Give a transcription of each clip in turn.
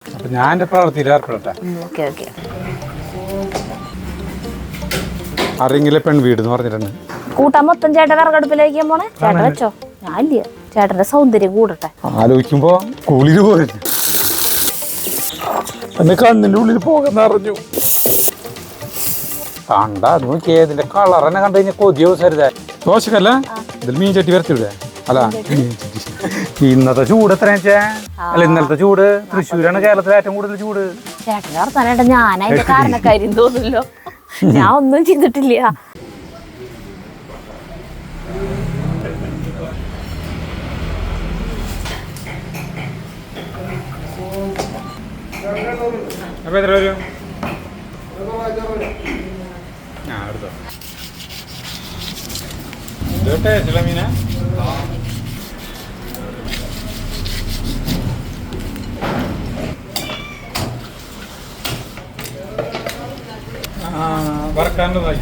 ഞാൻ എൻ്റെ പ്രവൃത്തിയിൽ ഏർപ്പെടട്ടെ. Okay okay. അറിയില്ല പെൺവീട് എന്ന് പറഞ്ഞിട്ടുണ്ട്. കൂട്ടാൻ മൊത്തം ചേട്ടൻ വിറകടുപ്പിലേക്ക് പോണേ. ചേട്ടൻ വെച്ചോ, ഞാനില്ല. ചേട്ടന്റെ സൗന്ദര്യം കൂടട്ടെ. ആലോചിക്കുമ്പോ കുളിര് പോരുന്നു. എന്നെ കണ്ണിന്റെ ഉള്ളിൽ പോകുന്ന അറിഞ്ഞു. കണ്ട നോക്കിയേ, ഇതിന്റെ കളർ തന്നെ കണ്ടു കഴിഞ്ഞാൽ കൊതിയോ സരിത. ദോശക്കല്ല ഇതിൽ മീൻ ചട്ടി വരത്തിവിടെ. അല്ല ഇന്നത്തെ ചൂട് എത്ര അല്ല ഇന്നലത്തെ ചൂട്. തൃശ്ശൂരാണ് കേരളത്തിലെ ഏറ്റവും കൂടുതൽ ചൂട്. ചേട്ടന്റെ വർത്താനായിട്ട് ഞാനതിന്റെ കാരണക്കാര്യം തോന്നുന്നല്ലോ. ഞാൻ ഒന്നും ചെയ്തിട്ടില്ല. അപ്പൊ എത്ര വരും? ചില മീന വറക്കാനുള്ളതായി.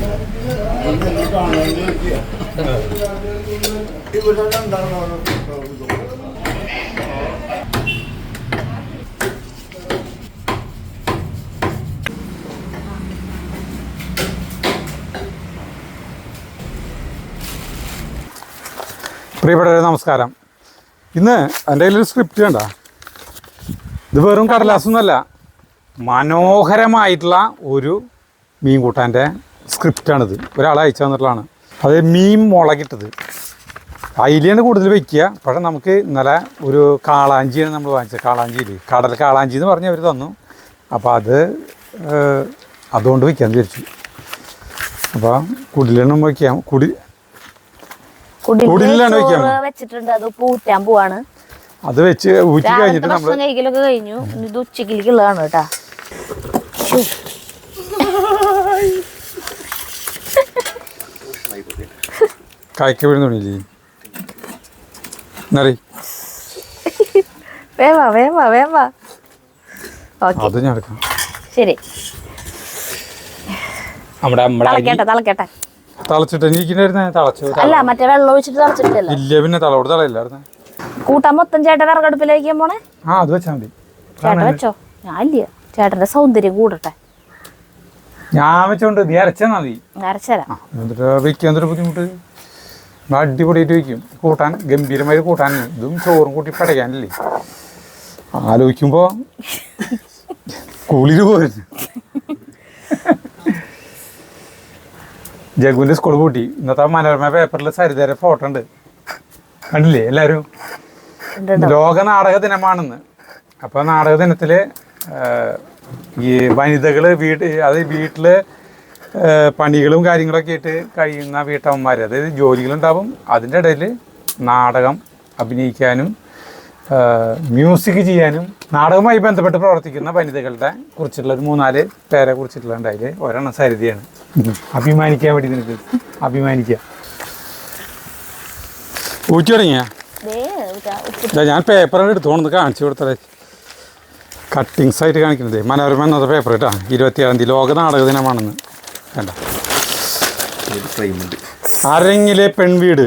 പ്രിയപ്പെട്ടവരെ നമസ്കാരം. ഇന്ന് എൻ്റെ കയ്യിലൊരു സ്ക്രിപ്റ്റ് കണ്ട. ഇത് വെറും കടലാസൊന്നുമല്ല, മനോഹരമായിട്ടുള്ള ഒരു മീൻ കൂട്ടാൻ്റെ സ്ക്രിപ്റ്റാണിത്. ഒരാൾ അയച്ചു തന്നിട്ടുള്ളതാണ്. അത് മീൻ മുളകിട്ടത് അതിലാണ് കൂടുതൽ വയ്ക്കുക. പക്ഷേ നമുക്ക് ഇന്നലെ ഒരു കാളാഞ്ചിയാണ് നമ്മൾ വാങ്ങിച്ചത്. കാളാഞ്ചിയിൽ കടൽ കാളാഞ്ചി എന്ന് പറഞ്ഞ് അവർ തന്നു. അപ്പോൾ അതുകൊണ്ട് വയ്ക്കാമെന്ന് വിചാരിച്ചു. അപ്പോൾ കുടിലെണ്ണം വയ്ക്കാം. കുടിലാണ് വയ്ക്കാൻ വെച്ചിട്ടുണ്ട്. അത് പൂറ്റാൻ പോവാണ്. അത് വെച്ച് ഊറ്റി കഴിഞ്ഞിട്ട് നമ്മൾ കഴിക്കലൊക്കെ കഴിഞ്ഞു. ഇത് ഉച്ചക്കിലേക്കുള്ളതാണ് കേട്ടാ. കായ്ക്ക വീഴുന്നില്ലേ എന്നറി വേവാ വേവാ വേവാ. അത് ഞാൻ എടുക്കാം. ശരി, നമ്മുടെ തിളക്കട്ടെ. തിളച്ചിട്ട് എനിക്കുണ്ടായിരുന്നേ. തിളച്ചു അല്ല, മറ്റേ വെള്ളം ഒഴിച്ചിട്ട് തിളച്ചിട്ടില്ല. ഇല്ല, പിന്നെ തളയോട് തളയില്ലായിരുന്നേ. കൂട്ടാൻ മൊത്തം ചേട്ടൻ വിറകടുപ്പിലേക്ക് പോണേ. അത് വെച്ചാൽ മതി. ചേട്ടൻ വെച്ചോ, ഞാനില്ല. ചേട്ടന്റെ സൗന്ദര്യം കൂടട്ടെ. ഞാൻ വെച്ചോണ്ട് നീ അരച്ചാ മതി. അരച്ചരാം. എന്നിട്ട് വെക്കാൻ എന്തൊരു ബുദ്ധിമുട്ട്. അടിപൊളിയായിട്ട് വയ്ക്കും. കൂട്ടാൻ ഗംഭീരമായി കൂട്ടാൻ. ഇതും ചോറും കൂട്ടി പടയ്ക്കാനല്ലേ. ആലോചിക്കുമ്പോ കുളിര് പോരുന്നു. ജഗുവിന്റെ സ്കൂൾ കൂട്ടി. ഇന്നത്തെ മനോരമ പേപ്പറിൽ സരിതയുടെ ഫോട്ടോ ഉണ്ട്, കണ്ടില്ലേ എല്ലാവരും? ലോക നാടക ദിനമാണെന്ന്. അപ്പോൾ നാടക ദിനത്തിൽ ഈ വനിതകൾ വീട്ടിൽ പണികളും കാര്യങ്ങളൊക്കെ ആയിട്ട് കഴിയുന്ന വീട്ടമ്മമാർ, അതായത് ജോലികളുണ്ടാവും, അതിൻ്റെ ഇടയിൽ നാടകം അഭിനയിക്കാനും മ്യൂസിക് ചെയ്യാനും നാടകവുമായി ബന്ധപ്പെട്ട് പ്രവർത്തിക്കുന്ന വനിതകളുടെ കുറിച്ചുള്ള ഒരു 3-4 പേരെ കുറിച്ചിട്ടുള്ള അതിൽ ഒരെണ്ണം സരിതയാണ്. അഭിമാനിക്കാൻ വേണ്ടി നിനക്ക് അഭിമാനിക്കുക. ഊറ്റി തുടങ്ങിയ ഞാൻ പേപ്പർ എടുത്തോണ്ട് കാണിച്ചു കൊടുത്തേ. കട്ടിങ്സ് ആയിട്ട് കാണിക്കുന്നത് മനോരമ എന്നത് പേപ്പർ കേട്ടാ. 27-ാം തീയതി ലോക നാടക ദിനമാണെന്ന്. വേണ്ട അരങ്ങിലെ പെൺവീട്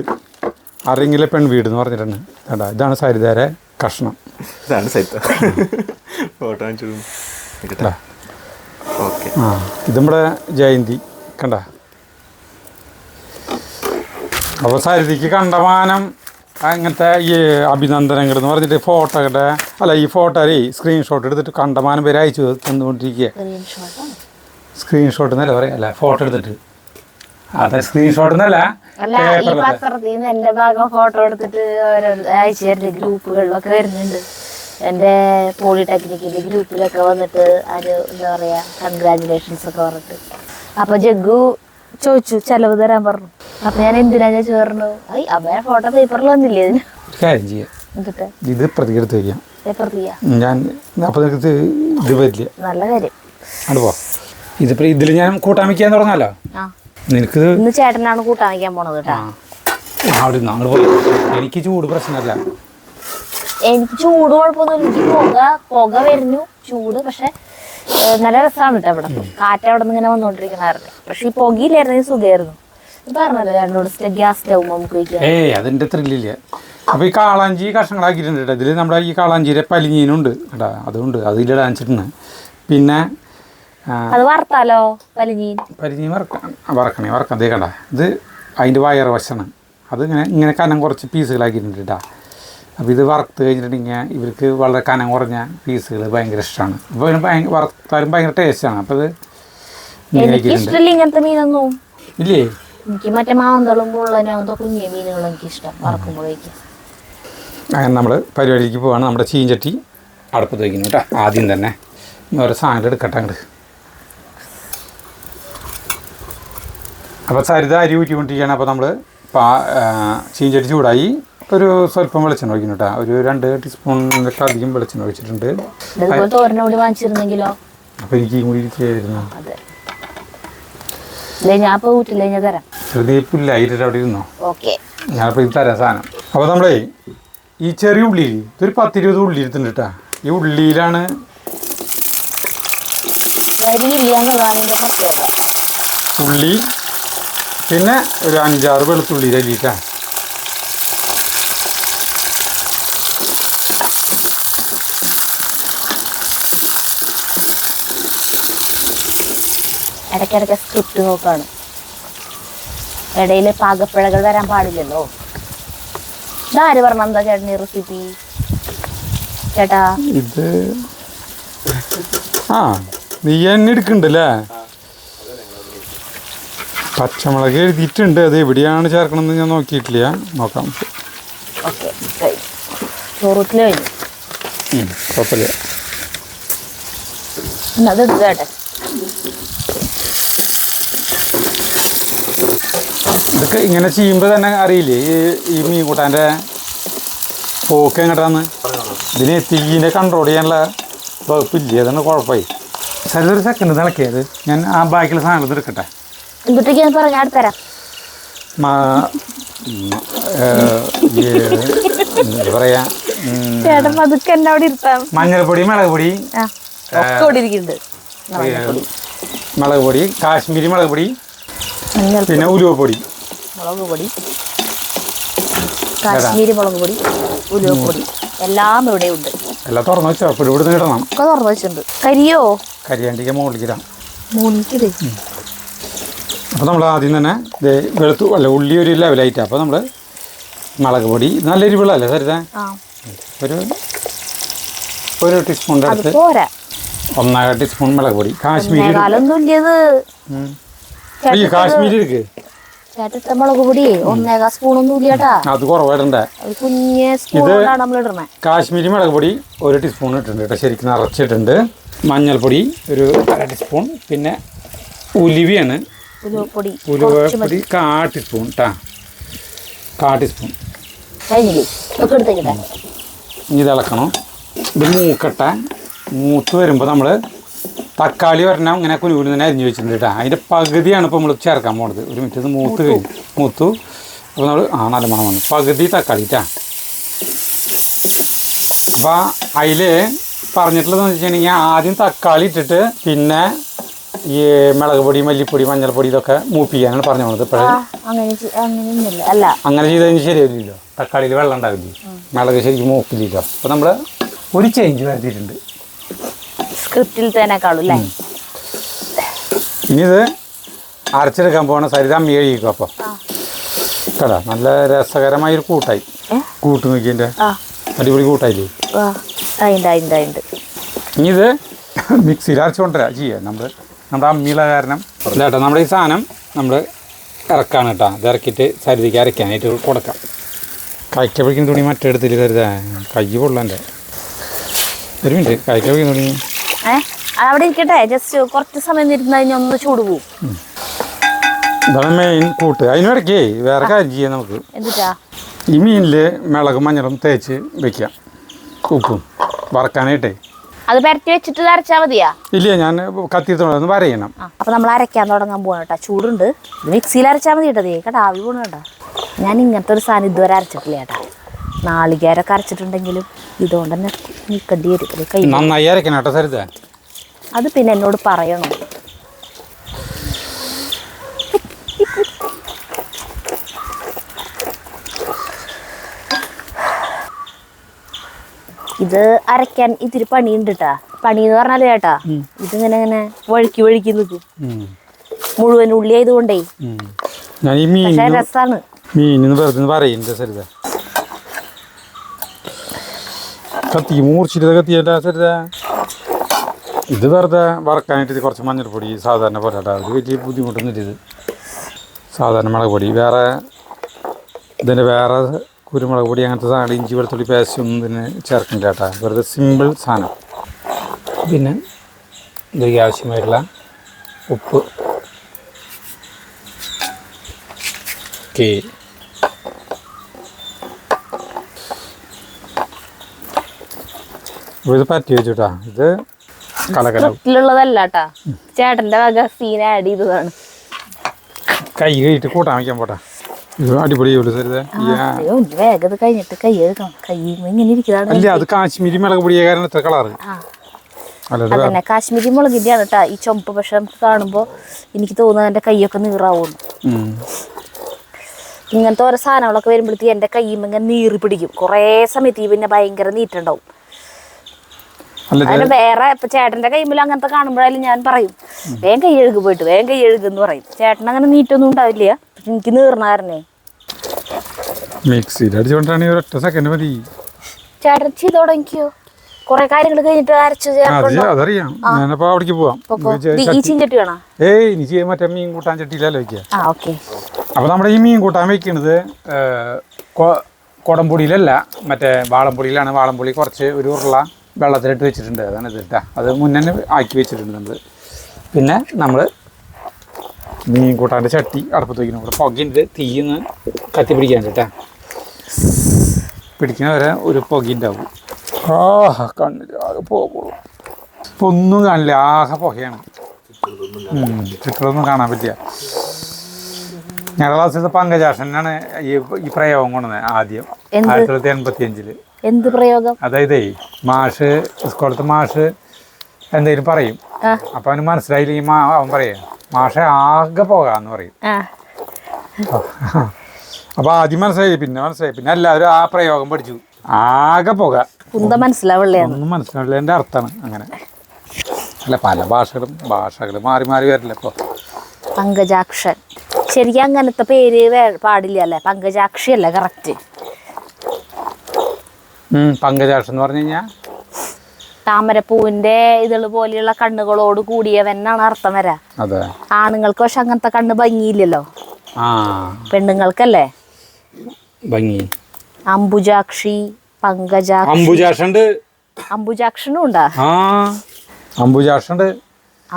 എന്ന് പറഞ്ഞിട്ടുണ്ട്. വേണ്ട, ഇതാണ് സരിതയുടെ കഷ്ണം. ഇത് നമ്മുടെ ജയന്തി കണ്ട. അപ്പോൾ സരിതയ്ക്ക് കണ്ടമാനം അങ്ങനത്തെ ഈ അഭിനന്ദനങ്ങൾ എന്ന് പറഞ്ഞിട്ട് ഈ ഫോട്ടോയിൽ സ്ക്രീൻഷോട്ട് എടുത്തിട്ട് കണ്ടമാനം പേര് അയച്ചു തന്നുകൊണ്ടിരിക്കുക. സ്ക്രീൻഷോട്ട് എന്നല്ല പറയാം, അല്ല ഫോട്ടോ എടുത്തിട്ട്. അതെ, സ്ക്രീൻഷോട്ട് എന്നല്ല, എന്റെ ഭാഗം ഫോട്ടോ എടുത്തിട്ട് അയച്ചു തരുന്ന ഗ്രൂപ്പുകളിലൊക്കെ വരുന്നുണ്ട്. എന്റെ പോളിടെക്നിക്കിന്റെ ഗ്രൂപ്പിലൊക്കെ വന്നിട്ട് അത് എന്താ പറയാ കൺഗ്രാജുലേഷൻസ് ഒക്കെ പറഞ്ഞിട്ട്. അപ്പൊ ജഗ്ഗു ചോദിച്ചു ചെലവ് തരാൻ പറഞ്ഞു. അപ്പൊ ഞാൻ എന്തിനാ ചേർന്നു. അമ്മ ഫോട്ടോ പേപ്പറിൽ വന്നില്ലേ ഇതിന്. കാര്യം ചെയ്യാം, ഇത് പ്രതികരണത്ത് വയ്ക്കാം. ഞാൻ അപ്പോൾ ഇത് വരില്ല. നല്ല കാര്യം. അടുപ്പോ ഇതിപ്പോ ഇതിൽ ഞാൻ കൂട്ടാൻ വയ്ക്കാൻ തുടങ്ങാലോ. നിനക്ക് ഇന്ന് ചേട്ടനാണ് കൂട്ടാൻ വയ്ക്കാൻ പോണത് കേട്ടാ. എനിക്ക് ചൂട് പ്രശ്നമല്ല. എനിക്ക് ചൂട് കുഴപ്പമൊന്നും. എനിക്ക് പുക വരുന്നു, ചൂട്. പക്ഷെ നല്ല രസമാണ് കേട്ടോ. ഇവിടെ കാറ്റ് അവിടെ നിന്ന് ഇങ്ങനെ വന്നോണ്ടിരിക്കണായിരുന്നു. പക്ഷെ ഈ പുകയില്ലായിരുന്നെങ്കിൽ സുഖമായിരുന്നു. പറഞ്ഞല്ലോ ചേട്ടനോട് ഗ്യാസ് സ്റ്റൗ നമുക്ക് വയ്ക്കാം. അതിന്റെ ത്രില്ലില്ല. അപ്പോൾ ഈ കാളാഞ്ചി കഷ്ണങ്ങളാക്കിയിട്ടുണ്ട് കേട്ടോ. ഇതിൽ നമ്മുടെ ഈ കാളാഞ്ചിയുടെ പലിഞ്ഞീനുണ്ട് കേട്ടോ, അതുകൊണ്ട് അതിലിടാൻ വെച്ചിട്ടുണ്ട്. പിന്നെ അത് വറുത്താലോ പലിഞ്ഞീൻ? പലിഞ്ഞീൻ വറക്കണേ ദേ കണ്ട, ഇത് അതിൻ്റെ വയറ് വശമാണ്. അത് ഇങ്ങനെ കനം കുറച്ച് പീസുകളാക്കിയിട്ടുണ്ട് കേട്ടോ. അപ്പോൾ ഇത് വറുത്ത് കഴിഞ്ഞിട്ടുണ്ടെങ്കിൽ ഇവർക്ക് വളരെ കനം കുറഞ്ഞ പീസുകൾ ഭയങ്കര ഇഷ്ടമാണ്. അപ്പോൾ ഇതിന് വറുത്താലും ഭയങ്കര ടേസ്റ്റാണ്. അപ്പോൾ ഇത് ഇഷ്ടമില്ല ഇങ്ങനത്തെ മീനൊന്നും. ഇല്ലേ? എനിക്ക് മറ്റേ മാന്തളും മുള്ളനും അങ്ങനത്തെ കുഞ്ഞു മീനുകളും എനിക്കിഷ്ടം വറക്കുമ്പോഴേക്കും. അങ്ങനെ നമ്മൾ പരിപാടിക്ക് പോവാണ്. നമ്മുടെ ചീഞ്ചട്ടി അടുപ്പത്ത് വയ്ക്കുന്നു കേട്ടോ. ആദ്യം തന്നെ ഓരോ സാധനം എടുക്കട്ടെ അങ്ങോട്ട്. അപ്പോൾ സരിത അരി ഊറ്റിക്കൊണ്ടിരിക്കുകയാണ്. അപ്പോൾ നമ്മൾ ചീഞ്ചട്ടി ചൂടായി ഒരു സ്വല്പം വെളിച്ചെണ്ണ ഒഴിക്കുന്നു കേട്ടോ. ഒരു 2 ടീസ്പൂണിലൊക്കെ അധികം വെളിച്ചെണ്ണ ഒഴിച്ചിട്ടുണ്ട്. തോരനോട് വാങ്ങിച്ചിരുന്നെങ്കിലോ? അപ്പോൾ എനിക്ക് കൂടി ഇരിക്കുകയായിരുന്നു. ഞാൻ ഇപ്പോൾ ഊറ്റില്ല, ഞാൻ തരാം. പുല്ലായിട്ട് അവിടെ ഇരുന്നോ? ഓക്കെ, ഞാനിപ്പോൾ ഇത് തരാം സാധനം. അപ്പോൾ നമ്മളേ ഈ ചെറിയ ഉള്ളിയിൽ ഇതൊരു 10-20 ഉള്ളി എടുത്തിട്ടുണ്ട് കേട്ടോ. ഈ ഉള്ളിയിലാണ് ഉള്ളി, പിന്നെ ഒരു 5-6 വെളുത്തുള്ളി അല്ലിട്ടാ. ഇടയ്ക്കിടയ്ക്ക് സ്ക്രിപ്റ്റ് നോക്കാണ്. ഇടയിൽ പാകപ്പിഴകൾ വരാൻ പാടില്ലല്ലോ. ഇതാര് പറഞ്ഞ എന്താ ചേട്ടന് റെസിപ്പി? ചേട്ടാ ഇത് നീ എന്നെ എടുക്കണ്ടല്ലേ? പച്ചമുളക് എഴുതിയിട്ടുണ്ട്. അത് എവിടെയാണ് ചേർക്കണമെന്ന് ഞാൻ നോക്കിയിട്ടില്ല, നോക്കാം. ഓക്കെ, ചോറൂറ്റിൽ കഴിഞ്ഞു. കുഴപ്പമില്ല. അത് എടുത്തേട്ടെ. ഇതൊക്കെ ഇങ്ങനെ ചെയ്യുമ്പോൾ തന്നെ അറിയില്ലേ ഈ മീൻ കൂട്ടാൻ്റെ പോക്ക് എങ്ങോട്ടാന്ന്. ഇതിന് തീയിനെ കൺട്രോൾ ചെയ്യാനുള്ള വകുപ്പില്ല, അതാണ് കുഴപ്പമായി. ഒരു സെക്കൻഡ് തിളക്കിയത്. ഞാൻ ആ ബാക്കിയുള്ള സാധനങ്ങൾ എടുക്കട്ടെ. പറഞ്ഞാൽ എന്താ പറയാ, മഞ്ഞൾപ്പൊടി, മുളക് പൊടി, മുളക് പൊടി, കാശ്മീരി മുളക് പൊടി, പിന്നെ ഉലുവപ്പൊടി, മുളക് പൊടി, കാശ്മീരി മുളക് പൊടി, ഉലുവപ്പൊടി എല്ലാം ഇവിടെ ഉണ്ട്. എല്ലാം തുറന്നു വെച്ചോ? അപ്പോൾ ഇവിടെ നിന്ന് ഇടണം. ഒക്കെ തുറന്നു വെച്ചിട്ടുണ്ട്. കരിയോ? കരിയാണ്ടിക്ക് മുകളിലിടാം. അപ്പോൾ നമ്മൾ ആദ്യം തന്നെ ഉള്ളി ഒരു ലെവലായിട്ട്. അപ്പോൾ നമ്മൾ മുളക് പൊടി നല്ല എരിവുള്ളല്ലേ സരിത? ഒരു ടീസ്പൂണിൻ്റെ അടുത്ത് 1.5 ടീസ്പൂൺ മുളക് പൊടി. കാശ്മീരി കാശ്മീരി എടുക്ക്. മുളക് പൊടി 1.5 സ്പൂണൊന്നും ഇല്ലാട്ടാ, അത് കുറവിടണ്ടേ. ഇത് കാശ്മീരി മുളക് പൊടി 1 ടീസ്പൂൺ ഇട്ടിട്ടുണ്ട് കേട്ടോ, ശരിക്കും നിറച്ചിട്ടുണ്ട്. മഞ്ഞൾപ്പൊടി ഒരു 1/2 ടീസ്പൂൺ, പിന്നെ ഉലുവയാണ് ഉലുവപ്പൊടി 1/4 ടീസ്പൂൺ കേട്ടോ, 1/4 ടീസ്പൂൺ. ഇനി ഇളക്കണം. ഇത് മൂക്കട്ടെ. മൂത്ത് വരുമ്പോൾ നമ്മൾ തക്കാളി വരണം ഇങ്ങനെ കുനുകുലു തന്നെ അരിഞ്ഞ് വെച്ചിട്ടുണ്ട് കേട്ടോ. അതിൻ്റെ പകുതിയാണ് ഇപ്പോൾ നമ്മൾ ചേർക്കാൻ പോണത്. ഒരു മിനിറ്റ് ഇത് മൂത്ത് കഴിഞ്ഞു. മൂത്തു. അപ്പോൾ നമ്മൾ നല്ല മണം വന്നു. പകുതി തക്കാളി കേട്ടോ. അപ്പോൾ അതിൽ പറഞ്ഞിട്ടുള്ളതെന്ന് വെച്ചിട്ടുണ്ടെങ്കിൽ ആദ്യം തക്കാളി ഇട്ടിട്ട് പിന്നെ ഈ മുളക് പൊടി, മല്ലിപ്പൊടി, മഞ്ഞൾപ്പൊടി ഇതൊക്കെ മൂപ്പിക്കാനാണ് പറഞ്ഞു പോകുന്നത്. ഇപ്പോഴേ അങ്ങനെ ചെയ്ത് കഴിഞ്ഞാൽ ശരിയാവില്ലല്ലോ, തക്കാളിയിൽ വെള്ളം ഉണ്ടാവില്ലേ, മുളക് ശരിക്കും മൂപ്പില്ലല്ലോ. അപ്പോൾ നമ്മൾ ഒരു ചേഞ്ച് വരുത്തിയിട്ടുണ്ട് സ്ക്രിപ്റ്റിൽ തന്നെക്കാളും അല്ലേ. ഇനി ഇത് അരച്ചെടുക്കാൻ പോകണ സരിത അമ്മി കഴിക്കും. അപ്പോൾ കേട്ടോ നല്ല രസകരമായൊരു കൂട്ടായി. കൂട്ട് നോക്കിയതിൻ്റെ അടിപൊളി കൂട്ടായില്ലേ. ഇനി ഇത് മിക്സിയിൽ അരച്ചുകൊണ്ടുവരാം ചെയ്യാം. നമ്മുടെ അമ്മിയുള്ള കാരണം കേട്ടോ. നമ്മുടെ ഈ സാധനം നമ്മൾ ഇറക്കാണ് കേട്ടോ. ഇത് ഇറക്കിയിട്ട് സരിതയ്ക്ക് അരയ്ക്കാനായിട്ട് കൊടുക്കാം. കഴിക്കപ്പോഴേക്കും തുണി മറ്റെടുത്തില്ല സരിത, കൈ പൊള്ളൻ്റെ. ഒരു മിനിറ്റ്, കഴിക്കപ്പോഴേക്കും തുണി അവിടെ ഇരിക്കട്ടെ. ജസ്റ്റ് കുറച്ച് സമയം ഇരുന്ന് കഴിഞ്ഞാൽ ഒന്ന് ചൂട് പോകും. ഇതാണ് മെയിൻ കൂട്ട്. അതിനിടയ്ക്ക് വേറെ കാര്യം ചെയ്യാം നമുക്ക്. എന്നിട്ടാ ഈ മീനിൽ മുളകും മഞ്ഞളും തേച്ച് വെക്കാം, ഉപ്പും വറക്കാനായിട്ടേ. അത് പരത്തി വെച്ചിട്ട് അരച്ചാൽ മതിയാ? ഇല്ല, ഞാൻ കത്തിയെടുത്തോണ്ട് വരയണം. അപ്പോൾ നമ്മൾ അരയ്ക്കാൻ തുടങ്ങാൻ പോകണം കേട്ടോ. ചൂടുണ്ട്. മിക്സിയിൽ അരച്ചാൽ മതി കേട്ടോ. കേട്ടോ ആവി പോകണം കേട്ടോ. ഞാൻ ഇങ്ങനത്തെ ഒരു സാധനം ഇതുവരെ അരച്ചിട്ടില്ല കേട്ടോ. നാളികേരൊക്കെ അരച്ചിട്ടുണ്ടെങ്കിലും ഇതുകൊണ്ട് തന്നെ നിൽക്കേണ്ടി വരും. നന്നായി അരക്കണം കേട്ടോ സരിത. അത് പിന്നെ എന്നോട് പറയണം. ഇത് അരയ്ക്കാൻ ഇത്തിരി പണിയുണ്ട് കേട്ടാ. പണി എന്ന് പറഞ്ഞാല് ചേട്ടാ, ഇതിങ്ങനെ ഇങ്ങനെ വഴുക്കി വഴുക്കി നിൽക്കും. മുഴുവൻ ഉള്ളി ആയതുകൊണ്ടേ ഞാൻ ഈ പക്ഷെ രസാണ്. മീനിന്ന് വെറുതെ പറയുന്നത് സരിത കത്തി മൂർച്ചിട്ട് കത്തിയല്ല സരിത. ഇത് വെറുതെ വറക്കാനായിട്ട് ഇത് കുറച്ച് മഞ്ഞൾപ്പൊടി സാധാരണ പോലെ കേട്ടോ. അത് വലിയ ബുദ്ധിമുട്ടൊന്നും ഇത് സാധാരണ മുളക് പൊടി, വേറെ ഇതിൻ്റെ വേറെ കുരുമുളക് പൊടി അങ്ങനത്തെ സാധനം ഇഞ്ചി വെളുത്തുള്ളി പേസ്റ്റ് ഒന്നും ഇതിന് ചേർക്കില്ല കേട്ടോ. വെറുതെ സിമ്പിൾ സാധനം. പിന്നെ ഇതിലേക്ക് ആവശ്യമായിട്ടുള്ള ഉപ്പ്, ഓക്കെ. ഇത് പറ്റി വെച്ചുട്ടാ. ഇത് കലക്കലുള്ളതല്ല കേട്ടാ, ചേട്ടന്റെ വക സീൻ ആഡ് ചെയ്തതാണ്. കൈ കഴിയിട്ട് കൂട്ടാൻ വയ്ക്കാൻ പോട്ടെ. ഇത് അടിപൊളിയുള്ളൂ സരിത. വേഗം കഴിഞ്ഞിട്ട് കൈ എടുക്കണം. കൈ ഇങ്ങനെ ഇരിക്കുന്നതാണ്. അല്ല അത് കാശ്മീരി മുളക് പൊടിയ കാരണം എത്ര കളറ്. അതന്നെ കാശ്മീരി മുളകിന്റെ ആണ് കേട്ടാ ഈ ചുമപ്പ്. പക്ഷെ നമുക്ക് കാണുമ്പോ എനിക്ക് തോന്നുന്നത് എന്റെ കൈയൊക്കെ നീറാവുന്നു. ഇങ്ങനത്തെ ഓരോ സാധനങ്ങളൊക്കെ വരുമ്പോഴത്തേക്ക് എന്റെ കൈയും ഇങ്ങനെ നീറി പിടിക്കും. കുറേ സമയത്ത് പിന്നെ ഭയങ്കര നീറ്റുണ്ടാവും. അതിന് വേറെ ഇപ്പൊ ചേട്ടന്റെ കൈമിൽ അങ്ങനത്തെ കാണുമ്പോഴായാലും ഞാൻ പറയും വേഗം കൈ എഴുകു പോയിട്ട് വേഗം കൈ എഴുകുന്ന് പറയും. ചേട്ടൻ അങ്ങനെ നീറ്റൊന്നും ഉണ്ടാവില്ല. എനിക്ക് നീർന്നാരനെ മിക്സിയിൽ അടിച്ചോണ്ടാണെങ്കിൽ ഒരൊറ്റ സെക്കൻഡ് മതി. ചേട്ടൻ ചെയ്ത് തുടങ്ങിയോ? കൊറേ കാര്യങ്ങൾ കഴിഞ്ഞിട്ട് അരച്ചു അതറിയാം. ഞാനപ്പോ അവിടേക്ക് പോവാം. ഈ ചീഞ്ചട്ടി വേണോ? ഏയ് എനിക്ക് മറ്റേ മീൻ കൂട്ടാൻ ചട്ടിയിലല്ലോ വെക്കുക. അപ്പൊ നമ്മുടെ ഈ മീൻ കൂട്ടാൻ വെക്കണത് കുടംപൊടിയിലല്ല, മറ്റേ വാളംപൊടിയിലാണ്. വാളംപൊടി കുറച്ച് ഒരു ഉരുള വെള്ളത്തിലിട്ട് വെച്ചിട്ടുണ്ട്. അതാണ് ഇതിട്ടാ. അത് മുന്നേ ആക്കി വെച്ചിട്ടുണ്ട് നമ്മൾ. പിന്നെ നമ്മൾ മീൻ കൂട്ടാൻ്റെ ചട്ടി അടുപ്പത്ത് വയ്ക്കണം. ഇവിടെ പുകയുണ്ട്. തീന്ന് കത്തി പിടിക്കാൻ കേട്ടാ. പിടിക്കുന്ന വരെ ഒരു പുകയുണ്ടാവും. കണ്ണിൽ ആകെ പോകുള്ളൂ. ഇപ്പം ഒന്നും കാണില്ല, ആകെ പുകയാണ്. ചുറ്റുകളൊന്നും കാണാൻ പറ്റില്ല. ഞങ്ങളുടെ ക്ലാസ്സിലത്തെ പങ്കജാഷനാണ് ഈ പ്രയോഗം കൊണ്ടുവന്നത് ആദ്യം 1985. എന്ത് പ്രയോഗം? അതായത് മാഷ് സ്കൂളത്തെ മാഷ് എന്തെങ്കിലും പറയും. അപ്പൊ അവന് മനസ്സിലായില്ലെങ്കിൽ അവൻ പറയാം മാഷെ ആകെ പോകാന്ന് പറയും. അപ്പൊ ആദ്യം മനസ്സിലായി, പിന്നെ എല്ലാവരും ആ പ്രയോഗം പഠിച്ചു. ആകെ പോക ഒന്നും മനസ്സിലാവില്ല. എൻ്റെ അർത്ഥമാണ് അങ്ങനെ. അല്ല പല ഭാഷകളും മാറി മാറി വരില്ല. ഇപ്പൊ പങ്കജാക്ഷൻ ശരിക്കും അങ്ങനത്തെ പേര് പാടില്ല അല്ലേ? പങ്കജാക്ഷി അല്ലേ കറക്റ്റ്? പങ്കജാക്ഷൻ എന്ന് പറഞ്ഞു കഴിഞ്ഞാൽ താമരപ്പൂവിന്റെ ഇതള് പോലെയുള്ള കണ്ണുകളോട് കൂടിയവനാണ് അർത്ഥം വരാ. ആണുങ്ങൾക്ക് പക്ഷെ അങ്ങനത്തെ കണ്ണ് ഭംഗിയില്ലല്ലോ, പെണ്ണുങ്ങൾക്കല്ലേ ഭംഗി. അംബുജാക്ഷി, പങ്കജാക്ഷി, അംബുജാക്ഷനും ഉണ്ടാ?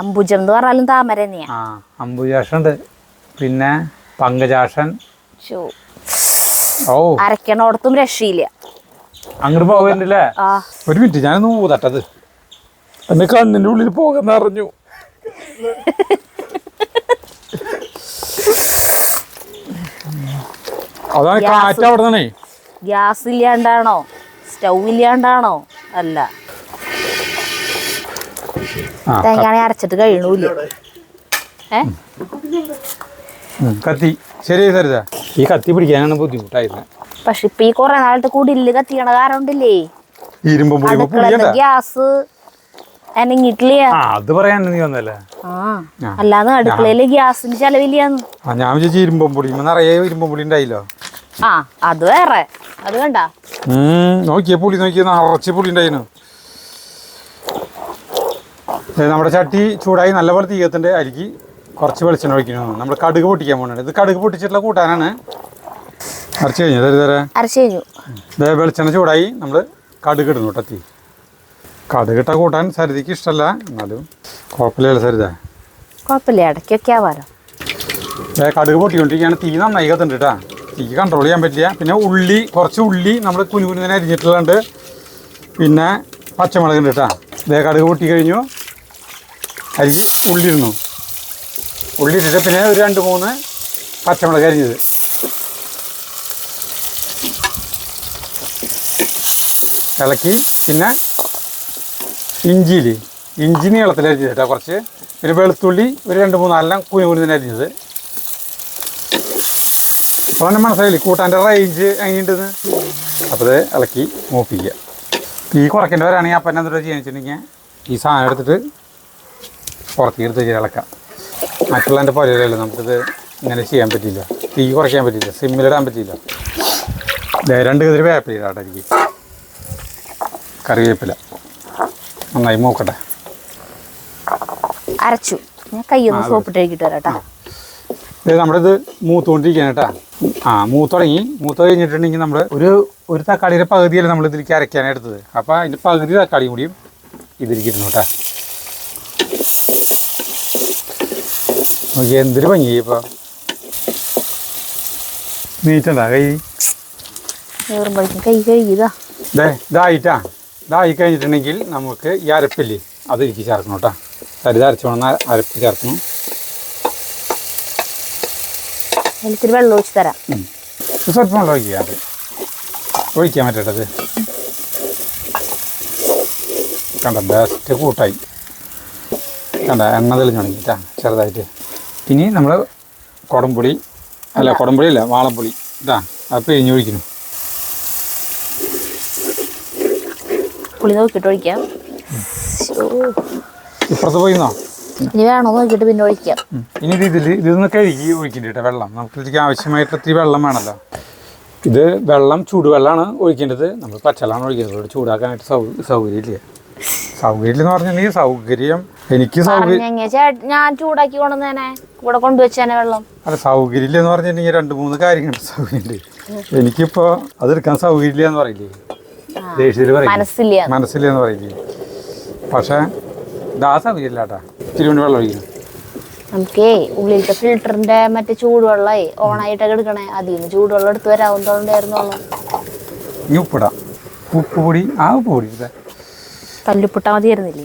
അംബുജം എന്ന് പറഞ്ഞാലും താമര തന്നെയാ. അംബുജാക്ഷനുണ്ട്. പിന്നെ പങ്കജാക്ഷൻ. അരക്കണോടത്തും രക്ഷയില്ല. അങ്ങോട്ട് പോകണ്ടല്ലേ? ഒരു മിനിറ്റ് ഞാനൊന്ന് ഊതട്ടത്. എന്റെ കണ്ണിന്റെ ഉള്ളിൽ പോകാൻ അറിഞ്ഞു. അതാണ് കാറ്റ് അവിടെ നിന്നേ. ഗ്യാസ് ഇല്ലാണ്ടാണോ സ്റ്റൗ ഇല്ലാണ്ടാണോ? അല്ല, തേങ്ങ അരച്ചിട്ട് കഴിയണൂല്ലേ? കത്തി ശരി സരിത. ഈ കത്തി പിടിക്കാനാണ് ബുദ്ധിമുട്ടായിരുന്നത്. പക്ഷെ ഇപ്പൊ ഈ കൊറേ നാളത്തെ കൂടില്ല കത്തിക്കണ കാരണം ഉണ്ടല്ലേ ഗ്യാസ് അനങ്ങിട്ടില്ല. അത് പറയാൻ നീ വന്നല്ലേ? അല്ലാതെ അടുക്കളയില് ഗ്യാസിന്റെ ചെലവില്ലാന്ന്. ഞാൻ വിചാരിച്ചു ഇരുമ്പം പൊടി നിറയെ ഇരുമ്പം പൊടി ഉണ്ടായില്ലോ. അത് വേറെ. അത് കണ്ട നോക്കിയ പുളി നിറച്ച് പുളി ഉണ്ടായിരുന്നു. നമ്മുടെ ചട്ടി ചൂടായി നല്ലപോലെ തീയത്തിന്റെ അരിക്ക് കുറച്ച് വെളിച്ചെണ്ണ ഒഴിക്കുന്നു. നമ്മൾ കടുക് പൊട്ടിക്കാൻ പോകുന്നുണ്ട്. ഇത് കടുക് പൊട്ടിച്ചിട്ടുള്ള കൂട്ടാനാണ്. അരച്ചു കഴിഞ്ഞു. വെളിച്ചെണ്ണ ചൂടായി നമ്മൾ കടുക് ഇടുന്നു കേട്ടോ. കടുകിട്ട കൂട്ടാൻ സരിതയ്ക്ക് ഇഷ്ടമല്ല, എന്നാലും കുഴപ്പമില്ല സരിത. കുഴപ്പമില്ല, ഇടയ്ക്കൊക്കെ ആവാലോ. കടുക് പൊട്ടിക്കൊണ്ടിരിക്കുകയാണ്. തീ നന്നായി കത്തുണ്ട് കേട്ടോ. തീ കൺട്രോൾ ചെയ്യാൻ പറ്റില്ല. പിന്നെ കുറച്ച് ഉള്ളി നമ്മൾ കുനുകുനുവിനെ അരിഞ്ഞിട്ടുള്ളുണ്ട്. പിന്നെ പച്ചമുളക് ഉണ്ട് കേട്ടോ. കടുക് പൊട്ടി കഴിഞ്ഞു. അരിക്ക് ഉള്ളി ഇടുന്നു. ഉള്ളി ഇട്ടിട്ട് പിന്നെ ഒരു 2-3 പച്ചമുളക് അരിഞ്ഞത്. ഇളക്കി പിന്നെ ഇഞ്ചി നീളത്തിൽ അരിഞ്ഞത് കേട്ടോ കുറച്ച്. പിന്നെ വെളുത്തുള്ളി ഒരു 2-3 കുനുകുനുവിനെ അരിഞ്ഞത്. അപ്പോൾ തന്നെ മനസ്സിലായില്ലേ കൂട്ടാൻ്റെ റേഞ്ച് എങ്ങനെയുണ്ടെന്ന്. അപ്പോൾ ഇത് ഇളക്കി മൂപ്പിക്കുക. തീ കുറയ്ക്കേണ്ടവരാണെങ്കിൽ അപ്പം എന്താ ചെയ്യാന്ന് വെച്ചിട്ടുണ്ടെങ്കിൽ ഈ സാധനം എടുത്തിട്ട് പുറത്തേക്ക് എടുത്ത് ഇളക്കാം. മറ്റുള്ളതിൻ്റെ പോലെയല്ലല്ലോ നമുക്കിത് ഇങ്ങനെ ചെയ്യാൻ പറ്റില്ല, തീ കുറയ്ക്കാൻ പറ്റില്ല, സിമ്മിലിടാൻ പറ്റില്ല. 2 കതിരി വേപ്പില ഇടാട്ടെ, എനിക്ക് കറിവേപ്പില നന്നായി മൂക്കട്ടെ. അരച്ചു ഞാൻ കൈയൊന്ന് സോപ്പിട്ട് കഴിക്കിട്ട് വരാം കേട്ടോ. നമ്മളിത് മൂത്തുകൊണ്ടിരിക്കുകയാണ് കേട്ടോ. മൂത്ത് കഴിഞ്ഞിട്ടുണ്ടെങ്കിൽ നമ്മൾ ഒരു തക്കാളിയുടെ പകുതിയല്ലേ നമ്മൾ ഇതിലേക്ക് അരയ്ക്കാനാണ് എടുത്തത്. അപ്പോൾ അതിൻ്റെ പകുതി തക്കാളിയും കൂടിയും ഇതിരിക്കുന്നു കേട്ടോ. നോക്കി എന്തൊരു ഭംഗി ഇപ്പോൾ നീറ്റണ്ടാ കൈ കൈ കഴുകിയതാ. ഇതായി കഴിഞ്ഞിട്ടുണ്ടെങ്കിൽ നമുക്ക് ഈ അരപ്പില്ലേ അതിരിക്ക് ചേർക്കണം കേട്ടോ. സരിത അരച്ചു വേണം അരപ്പ് ചേർക്കണം. ഇത്തിരി വെള്ളം ഒഴിച്ച് തരാം. സ്വല്പം വെള്ളം ഒഴിക്കാൻ പറ്റട്ടത്. കണ്ട ബെസ്റ്റ് കൂട്ടായി കണ്ട എണ്ണ തെളിഞ്ഞു തുടങ്ങിട്ടാ ചെറുതായിട്ട്. ഇനി നമ്മൾ കുടംപുളി അല്ല വാളംപുളി അത് പിഴിഞ്ഞൊഴിക്കുന്നു. പുളി നോക്കിയിട്ട് ഒഴിക്കാം. ഇപ്പുറത്ത് പോയിന്നോ ഇനി വേണോ നോക്കിയിട്ട് പിന്നെ ഒഴിക്കാം. ഇനി ഇതൊന്ന് കഴുകി ഒഴിക്കേണ്ടി കേട്ടോ. വെള്ളം നമുക്ക് ഇതിലേക്ക് ആവശ്യമായിട്ട് ഇത്തിരി വെള്ളം വേണമല്ലോ. ഇത് വെള്ളം ചൂടുവെള്ളമാണ് ഒഴിക്കേണ്ടത്. നമ്മൾ പച്ചവെള്ളമാണ് ഒഴിക്കുന്നത്. ചൂടാക്കാനായിട്ട് സൗകര്യമില്ല. സൗകര്യം എന്ന് പറഞ്ഞിട്ടുണ്ടെങ്കിൽ സൗകര്യം എനിക്ക് ഞാൻ ചൂടാക്കി കൊണ്ടുവന്നേനെ കൂടെ കൊണ്ടുവച്ചേനെ വെള്ളം. അല്ല സൗകര്യമില്ല എന്ന് പറഞ്ഞിട്ടുണ്ടെങ്കിൽ 2-3 കാര്യങ്ങളുണ്ട് സൗകര്യമുണ്ട്. എനിക്കിപ്പോൾ അതെടുക്കാൻ സൗകര്യമില്ല എന്ന് പറയില്ലേ, ദേഷ്യത്തിൽ പറയും, മനസ്സില്ല എന്ന് പറയില്ലേ. പക്ഷേ ഇതാ സൗകര്യമില്ല കേട്ടാ. ഇത്തിരി കൊണ്ട് വെള്ളം ഒഴിക്കണം. നമുക്കേ ഉള്ളിലത്തെ ഫിൽറ്ററിന്റെ മറ്റേ ചൂടുവെള്ളമേ ഓണായിട്ടൊക്കെ എടുക്കണേ. അതിൽ നിന്ന് ചൂടുവെള്ളം എടുത്ത് വരാവുന്നതുകൊണ്ടായിരുന്നു വെള്ളം. ഇനി ഉപ്പിടാം. ഉപ്പ് പൊടി കല്ലുപ്പിട്ടാ മതിയായിരുന്നില്ലേ?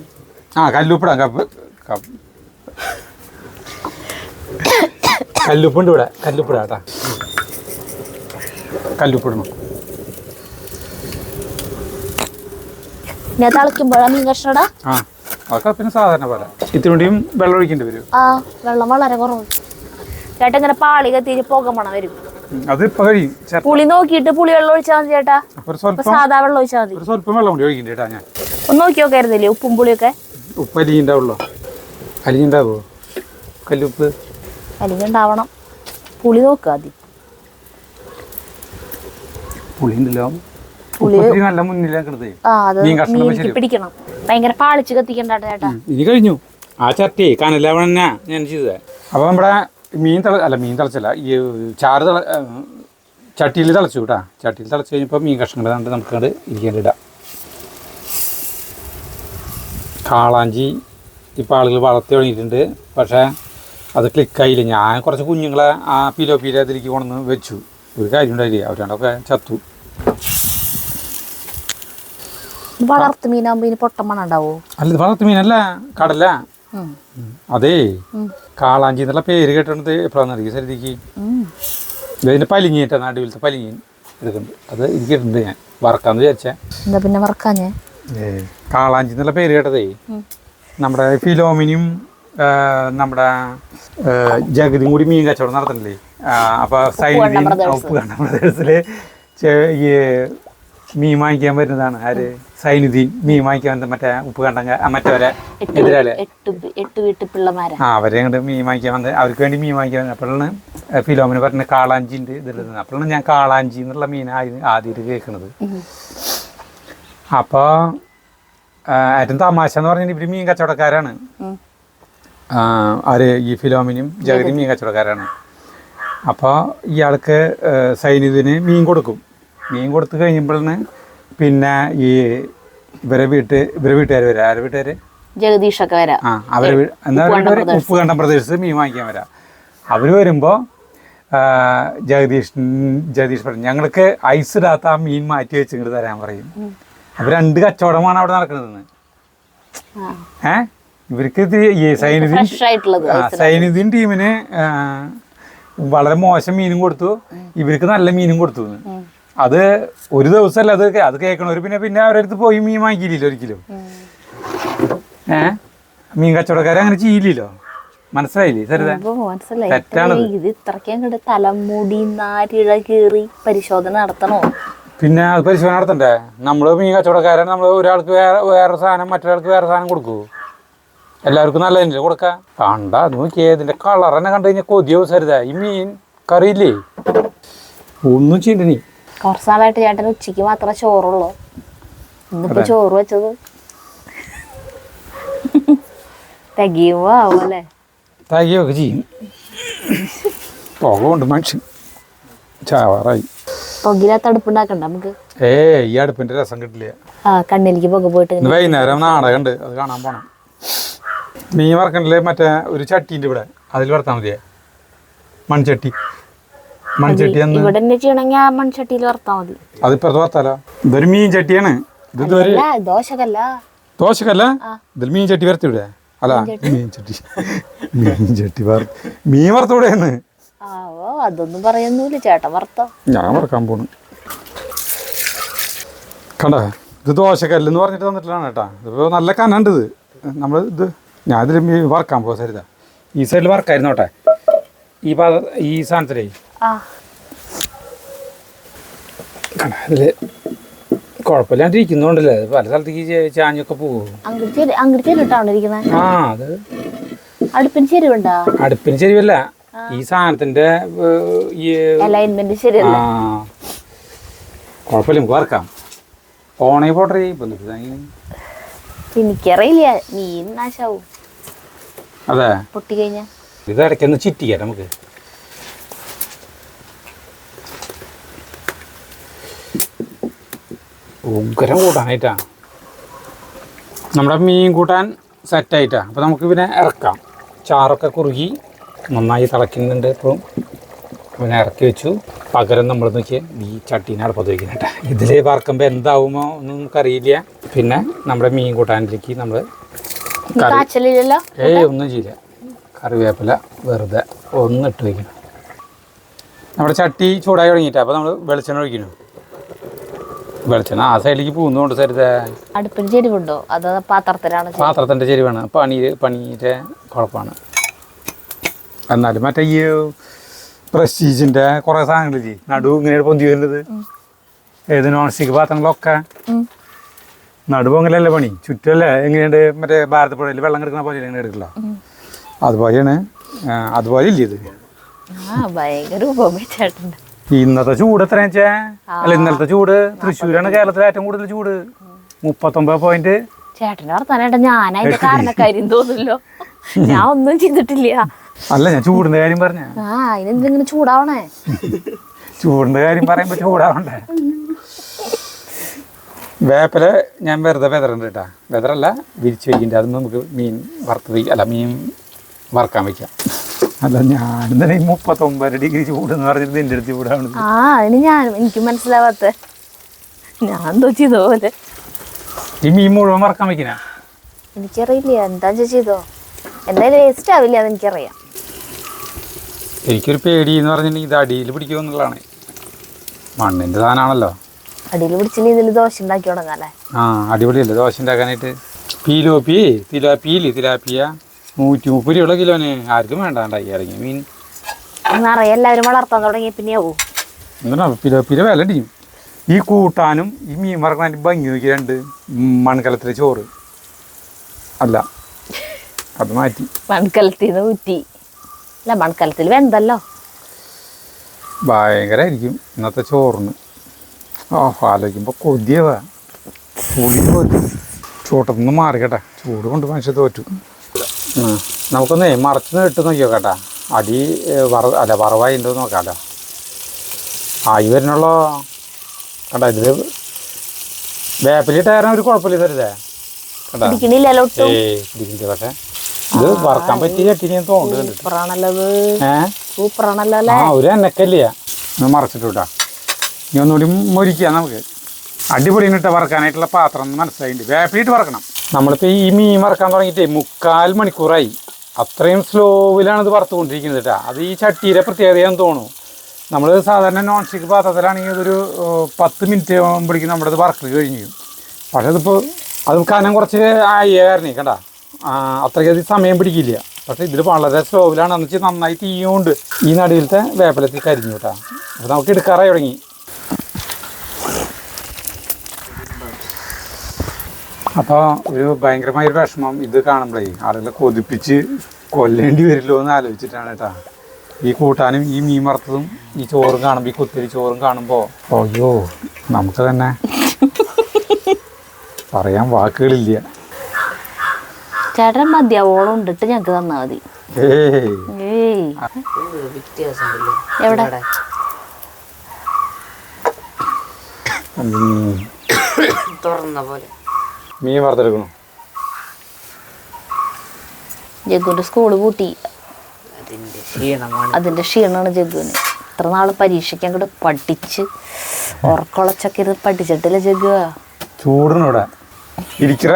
കല്ലുപ്പിടാം. കല്ലുപ്പുണ്ട് ഇവിടെ. കല്ലുപ്പിടാം കേട്ടാ. കല്ലുപ്പിടണം. ഞാൻ തിളയ്ക്കുമ്പോഴാ മീൻ കഷ്ണടാ. അതൊക്കെ പിന്നെ സാധാരണ പോലെ ഇത്തിരി കൂടിയും വെള്ളം ഒഴിക്കേണ്ടി വരും. വെള്ളം വളരെ കുറവ് ചേട്ടാ. ഇങ്ങനെ പാളി കത്തി പുക മണം വരും. അത് ഇപ്പൊ കഴിയും. പുളി നോക്കിയിട്ട് പുളി വെള്ളം ഒഴിച്ചാൽ മതി ചേട്ടാ. സാധാ വെള്ളം ഒഴിച്ചാൽ മതി. സ്വല്പം വെള്ളം കൂടി ഒഴിക്കണ്ട കേട്ടാ. ഞാൻ ഒന്ന് നോക്കി നോക്കായിരുന്നില്ലേ ഉപ്പും പുളിയൊക്കെ? ഉപ്പ് അലിഞ്ഞുണ്ടാവുള്ളൂ. അലിഞ്ഞുണ്ടാവോ കല്ലുപ്പ്? അലിഞ്ഞുണ്ടാവണം. പുളി നോക്കുക ആദ്യം. പുളി ഉണ്ടല്ലോ. നല്ല മുന്നിലേക്കണത് പിടിക്കണം. ഭയങ്കര പാളിച്ച് കത്തിക്കണ്ട ചേട്ടാ. ഇനി കഴിഞ്ഞു. ആ ചട്ടി കനലാവണ ഞാൻ ചെയ്തത്. അപ്പൊ നമ്മുടെ മീൻ തിളച്ചല്ല, ഈ ചാറ് ചട്ടിയിൽ തിളച്ചു കേട്ടാ. ചട്ടിയിൽ തിളച്ച് കഴിഞ്ഞപ്പോൾ മീൻ കഷ്ണങ്ങൾ കണ്ട് നമുക്കത് ഇരിക്കേണ്ടിടാം. കാളാഞ്ചി ഇപ്പോൾ ആളുകൾ വളർത്തി തുടങ്ങിയിട്ടുണ്ട്. പക്ഷേ അത് ക്ലിക്കായില്ല. ഞാൻ കുറച്ച് കുഞ്ഞുങ്ങളെ ആ പിലോപ്പിയിൽ അതിലേക്ക് കൊണ്ടുവന്ന് വെച്ചു. ഒരു കാര്യം ഉണ്ടായില്ലേ, അവരാണ്ടൊക്കെ ചത്തു. വളർത്തു മീനാകുമ്പോ ഇനി പൊട്ടമണ ഉണ്ടാവോ? അല്ല ഇത് വളർത്തു മീനല്ല, കടല. അതേ കാളാഞ്ചി എന്നുള്ള പേര് കേട്ടത് എപ്പോഴാന്ന് അറിയാം സരിതിക്ക്. ഇതിന്റെ പലിങ്ങിട്ട നടുവിലത്തെ പലിങ്ങി എടുക്കുന്നുണ്ട്. അത് ഇരിക്കിട്ടുണ്ട്. ഞാൻ വറക്കാന്ന് വിചാരിച്ചേ. എന്താ പിന്നെ വറക്കാഞ്ഞേ? കാളാഞ്ചി എന്നുള്ള പേര് കേട്ടതേ നമ്മുടെ ഫിലോമിനും നമ്മുടെ ജഗതിയും കൂടി മീൻ കച്ചവടം നടത്തണില്ലേ. അപ്പൊ സൈനിക ഉപ്പ് കണ്ട പ്രദേശത്തില് ഈ മീൻ വാങ്ങിക്കാൻ വരുന്നതാണ്. ആര്? സൈനുദ്ദീൻ മീൻ വാങ്ങിക്കാൻ മറ്റേ ഉപ്പ് കണ്ടങ്ങ മറ്റവരെ എതിരാളെ 8 വീട്ടു പിള്ളമാരാ. അവരെ കണ്ട് മീൻ വാങ്ങിക്കാൻ വന്നത്. അവർക്ക് വേണ്ടി മീൻ വാങ്ങിക്കാൻ വന്നത്. അപ്പോഴാണ് ഫിലോമിന് പറഞ്ഞ കാളാഞ്ചി ഉണ്ട് ഇതുള്ളത്. അപ്പോഴാണ് ഞാൻ കാളാഞ്ചി എന്നുള്ള മീനായിരുന്നു ആദ്യമായിട്ട് കേൾക്കുന്നത്. അപ്പോൾ ഏറ്റവും തമാശ എന്ന് പറഞ്ഞാൽ ഇവർ മീൻ കച്ചവടക്കാരാണ്. ആര്? ഈ ഫിലോമിനും ജഗതി മീൻ കച്ചവടക്കാരാണ്. അപ്പോൾ ഇയാൾക്ക് സൈനുദ്ദീന് മീൻ കൊടുക്കും. മീൻ കൊടുത്തു കഴിയുമ്പോഴാണ് പിന്നെ ഈ ഇവരെ വീട്ടുകാർ വരാം. ആരുടെ വീട്ടുകാർ? ജഗദീഷൊക്കെ വരാം. അവരെ ഉപ്പ് കണ്ടം പ്രദേശത്ത് മീൻ വാങ്ങിക്കാൻ വരാം. അവർ വരുമ്പോൾ ജഗദീഷ് പറഞ്ഞു ഞങ്ങൾക്ക് ഐസ് ഇടാത്ത ആ മീൻ മാറ്റി വെച്ച് ഇങ്ങോട്ട് തരാൻ പറയും. അപ്പോൾ 2 കച്ചവടമാണ് അവിടെ നടക്കുന്നത്. ഇവർക്ക് സൈനുദ്ദീൻ ടീമിന് വളരെ മോശം മീനും കൊടുത്തു, ഇവർക്ക് നല്ല മീനും കൊടുത്തു. അത് ഒരു ദിവസമല്ല അത് കേൾക്കണവർ പിന്നെ അവരടുത്ത് പോയി മീൻ വാങ്ങിക്കില്ലല്ലോ ഒരിക്കലും. മീൻ കച്ചവടക്കാരെ അങ്ങനെ ചെയ്യില്ലല്ലോ. മനസ്സിലായില്ലേ? തെറ്റാണ്. ഇത് ഇത്രയ്ക്കും തലമുടി നാരിഴ കീറി പരിശോധന നടത്തണോ? പിന്നെ അത് പരിശോധന നടത്തണ്ടേ? നമ്മൾ മീൻ കച്ചവടക്കാരൻ, നമ്മൾ ഒരാൾക്ക് വേറെ സാധനം മറ്റൊരാൾക്ക് വേറെ സാധനം കൊടുക്കൂ? എല്ലാവർക്കും നല്ല തന്നെ കൊടുക്കാം. കണ്ട നോക്കിയേ, ഇതിൻ്റെ കളർ തന്നെ കണ്ടു കഴിഞ്ഞാൽ കൊതിയോ സരിത. ഈ മീൻ കറിയില്ലേ ഒന്നും ചെയ്യണ്ട. നീ കുറച്ച് നാളായിട്ട് ചേട്ടൻ ഉച്ചയ്ക്ക് മാത്രമേ ചോറുള്ളൂ. ഇന്നിപ്പോ ചോറ് വെച്ചത് തികയുമ്പോ ആവുമല്ലേ? തികയൊക്കെ ചെയ്യും. പുക കൊണ്ട് മനുഷ്യൻ ചാവാറായി. പുകയില്ലാത്ത അടുപ്പുണ്ടാക്കണ്ട നമുക്ക്. ഈ അടുപ്പിന്റെ രസം കിട്ടില്ല. കണ്ണിലേക്ക് പുക പോയിട്ട് വൈകുന്നേരം നാടകം ഉണ്ട്, അത് കാണാൻ പോണം. മീൻ വറക്കണ്ടില്ലേ മറ്റേ ഒരു ചട്ടിൻ്റെ ഇവിടെ, അതിൽ വറുത്താൽ മതിയേ. മൺചട്ടി ഇവിടെ ചെയ്യണമെങ്കിൽ ആ മൺചട്ടിയിൽ വറുത്താൽ മതി. അതിപ്പുറത്ത് വറുത്താലോ? ഇതൊരു മീൻ ചട്ടിയാണ്. ദോശക്കല്ല ഇതിൽ മീൻ ചട്ടി വറുത്തി ഇവിടെ. അല്ല മീൻ ചട്ടി മീൻ വറുത്തൂടെയെന്ന്. അതൊന്നും പറയുന്നില്ല, ചേട്ടൻ വറുത്തോ. ഞാൻ വറക്കാൻ പോണു. കണ്ട, ഇത് ദോശക്കല്ലെന്ന് പറഞ്ഞിട്ട് തന്നിട്ടാണ് കേട്ടാ. ഇതിപ്പോൾ നല്ല കനുണ്ട് ഇത്. നമ്മൾ ഇത് ഞാൻ ഇതിൽ മീൻ വറക്കാൻ പോകാം. സരിത ഈ സൈഡിൽ വറക്കായിരുന്നോട്ടെ. ഈ സാധനത്തിലേ കണ്ട, ഇതിൽ കുഴപ്പമില്ലാണ്ടിരിക്കുന്നുണ്ടല്ലേ. പല സ്ഥലത്തേക്ക് ചാഞ്ഞൊക്കെ പോകും. അത് അടുപ്പിന് ചെരിവുണ്ടോ? അടുപ്പിന് ചെരിവല്ല, ഈ സാധനത്തിന്റെ കുഴപ്പമില്ല, നമുക്ക് വറക്കാം. ഓണേ പോട്ടെ. എനിക്കറിയില്ല, മീൻ നാശാവും. അതെ, പൊട്ടി കഴിഞ്ഞാ ഇത് ഇടയ്ക്കൊന്ന് ചിറ്റിക്കാം നമുക്ക്. ഉഗ്രം കൂട്ടാനായിട്ടാ നമ്മുടെ മീൻ കൂട്ടാൻ സെറ്റായിട്ടാ. അപ്പോൾ നമുക്ക് പിന്നെ ഇറക്കാം. ചാറൊക്കെ കുറുകി നന്നായി തിളയ്ക്കുന്നുണ്ട്. ഇപ്പോൾ പിന്നെ ഇറക്കി വെച്ചു. പകരം നമ്മൾ നോക്കിയാൽ ഈ ചട്ടീനെ അടുപ്പത്ത് വയ്ക്കുന്നുണ്ട്. ഇതിൽ വറക്കുമ്പോൾ എന്താവുമോ ഒന്നും നമുക്കറിയില്ല. പിന്നെ നമ്മുടെ മീൻ കൂട്ടാനിലേക്ക് നമ്മൾ ഒന്നും ചെയ്യില്ല. കറിവേപ്പില വെറുതെ ഒന്നിട്ട് വയ്ക്കണം. നമ്മുടെ ചട്ടി ചൂടായി തുടങ്ങിയിട്ടാണ്. അപ്പോൾ നമ്മൾ വെളിച്ചെണ്ണ ഒഴിക്കണം. വെളിച്ചെണ്ണ ആ സൈഡിലേക്ക് പോകുന്നതുകൊണ്ട് സരിത. അടുപ്പിന് ചെരിവുണ്ടോ? അത് പാത്രത്തിൻ്റെ ചെരിവാണ്. പണിയുടെ കുഴപ്പമാണ്. എന്നാലും മറ്റേ ഈ പ്രസ്റ്റീജിൻ്റെ കുറേ സാധനങ്ങളില്ലേ നടു ഇങ്ങനെ പൊന്തി വരുന്നത്, ഏത് നോൺ സ്റ്റിക്ക് പാത്രങ്ങളൊക്കെ നടുവൊങ്ങലല്ലേ പണി. ചുറ്റല്ലേ എങ്ങനെയുണ്ട് മറ്റേ ഭാരതപ്പുഴയിൽ വെള്ളം കിടക്കുന്ന പോലെ എങ്ങനെ എടുക്കില്ല, അതുപോലെയാണ്. അതുപോലെ ഇല്ലേ ഇത്. ഇന്നത്തെ ചൂട് എത്രയാ വെച്ചാ? അല്ല, ഇന്നലത്തെ ചൂട് തൃശ്ശൂരാണ് കേരളത്തിലെ ഏറ്റവും കൂടുതൽ ചൂട്. 39 ചേട്ടൻ്റെ വർത്താനായിട്ട് ഞാൻ അതിന്റെ കാരണക്കാര്യം തോന്നില്ലോ. ഞാൻ ഒന്നും ചെയ്തിട്ടില്ല. അല്ല, ഞാൻ ചൂടിന്റെ കാര്യം പറഞ്ഞ. അതിനെന്തെങ്കിലും ചൂടാവണേ? ചൂടിന്റെ കാര്യം പറയുമ്പോ ചൂടാവണ്ടേ? വേപ്പില ഞാൻ വെറുതെ വെതറുണ്ട് കേട്ടാ. വെതറല്ല, വിരിച്ച് വയ്ക്കുന്നുണ്ട്. അത് നമുക്ക് മീൻ മീൻ വറക്കാൻ വയ്ക്കാം. അല്ല, ഞാനിന്നലെ 39 ഡിഗ്രി ചൂട് എന്ന് പറഞ്ഞിട്ട് നിന്റെ അടുത്ത് ചൂടാവണം. എനിക്ക് മനസ്സിലാവാത്ത ഞാൻ എന്തോ ചെയ്തോലെ. ഈ മീൻ മുഴുവൻ വറക്കാൻ വയ്ക്കണ എനിക്കറിയില്ല. എന്താ ചെയ്തോ? എന്തായാലും വേസ്റ്റ് ആവില്ല, അതെനിക്കറിയാം. എനിക്കൊരു പേടി എന്ന് പറഞ്ഞിട്ടുണ്ടെങ്കിൽ ഇത് അടിയിൽ പിടിക്കുമെന്നുള്ളതാണ്. മണ്ണിന്റെ സാധനമാണല്ലോ. അടിയിൽ പിടിച്ചില്ല. ഇതിൽ ദോശ ഉണ്ടാക്കി തുടങ്ങാല്ലേ? അടിപൊളിയല്ലേ ദോശ ഉണ്ടാക്കാനായിട്ട്. തിലാപ്പിയ 130 രൂപ കിലോന്. ആർക്കും വേണ്ട ഉണ്ടാക്കി ഇറങ്ങി മീൻ. എല്ലാവരും വളർത്താൻ തുടങ്ങി പിന്നെയാവൂ. എന്താണ് പിലോപ്പിയുടെ വില അടിക്കും. ഈ കൂട്ടാനും ഈ മീൻ വറക്കാനായിട്ട് ഭംഗി നോക്കി 2 മൺകലത്തിലെ ചോറ്. അല്ല, അത് മാറ്റി മൺകലത്തിൽ നിന്ന് ഊറ്റി. അല്ല, മൺകലത്തിൽ വെന്തല്ലോ. ഭയങ്കരമായിരിക്കും ഇന്നത്തെ ചോറിന്. ആലോചിക്കുമ്പോൾ കൊതിയവാ. ചൂട്ടത്തുനിന്ന് മാറിക്കട്ടെ. ചൂട് കൊണ്ട് മനുഷ്യ തോറ്റു. നമുക്കൊന്നേ മറച്ചു ഇട്ട് നോക്കിയോ കേട്ടാ. അടി വറവായി ഉണ്ടോ നോക്കാമല്ലോ. ആയി വരുന്നുള്ളോ കേട്ടാ. ഇതില് വേപ്പിലിട്ട് കാരണം ഒരു കുഴപ്പമില്ല തരുതേ കേട്ടാ. പിടിക്കില്ല. പക്ഷെ ഇത് വറക്കാൻ പറ്റിയ ചട്ടിന് ഞാൻ തോന്നുന്നുണ്ട്. ഒരു എണ്ണക്കല്ലേ മറച്ചിട്ട് വിട്ടാ. ഇനി ഒന്നുകൂടി മൊരിക്കുക നമുക്ക്. അടിപൊളിയിട്ട് വറക്കാനായിട്ടുള്ള പാത്രം എന്ന് മനസ്സിലായിട്ടുണ്ട്. വേപ്പിലിട്ട് വറക്കണം. നമ്മളിപ്പോൾ ഈ മീൻ വറക്കാൻ തുടങ്ങിയിട്ട് 3/4 മണിക്കൂറായി. അത്രയും സ്ലോവിലാണ് ഇത് വറുത്തുകൊണ്ടിരിക്കുന്നത് കേട്ടോ. അത് ഈ ചട്ടിയുടെ പ്രത്യേകതയാണെന്ന് തോന്നുന്നു. നമ്മൾ സാധാരണ നോൺ സ്റ്റിക്ക് പാത്രത്തിലാണെങ്കിൽ ഇതൊരു 10 മിനിറ്റ് ആകുമ്പോഴേക്കും നമ്മുടെ ഇത് വറക്കൽ കഴിഞ്ഞു. പക്ഷേ ഇതിപ്പോൾ അത് കനം കുറച്ച് ആയിരുന്നു കേട്ടാ. അത്രയ്ക്കധികം സമയം പിടിക്കില്ല. പക്ഷേ ഇതിൽ വളരെ സ്ലോവിലാണ്. എന്ന് വെച്ചാൽ നന്നായി തീയുകൊണ്ട് ഈ നടുവിലത്തെ വേപ്പിലത്തിൽ കരിഞ്ഞു കേട്ടോ. അപ്പോൾ നമുക്ക് എടുക്കാറായി തുടങ്ങി. അപ്പോൾ ഒരു ഭയങ്കരമായൊരു വിഷമം ഇത് കാണുമ്പോഴേ ആളുകളെ കൊതിപ്പിച്ച് കൊല്ലേണ്ടി വരില്ലോ എന്ന് ആലോചിച്ചിട്ടാണ് കേട്ടാ ഈ കൂട്ടാനും ഈ മീൻ വറുത്തതും ഈ ചോറും കാണുമ്പോൾ ഈ കുത്തിരി ചോറും കാണുമ്പോൾ അയ്യോ നമുക്ക് തന്നെ പറയാൻ വാക്കുകളില്ല. ചേട്ടൻ മതിയാവോളം ഉണ്ടിട്ട് ഞങ്ങക്ക് തന്നാ മതി. എവിടെ മീൻ വറുത്തെടുക്കണു. ജഗ്ഗുവിന്റെ സ്കൂള് പൂട്ടി, അതിന്റെ ക്ഷീണമാണ് ജഗ്ഗുവിന്. ഇത്ര നാള് പരീക്ഷയ്ക്ക് അങ്ങോട്ട് പഠിച്ച് ഉറക്കൊളച്ചൊക്കെ ഇത് പഠിച്ചിട്ടില്ല ജഗ്ഗു. ചൂടിനൂടെ ഇരിക്കറ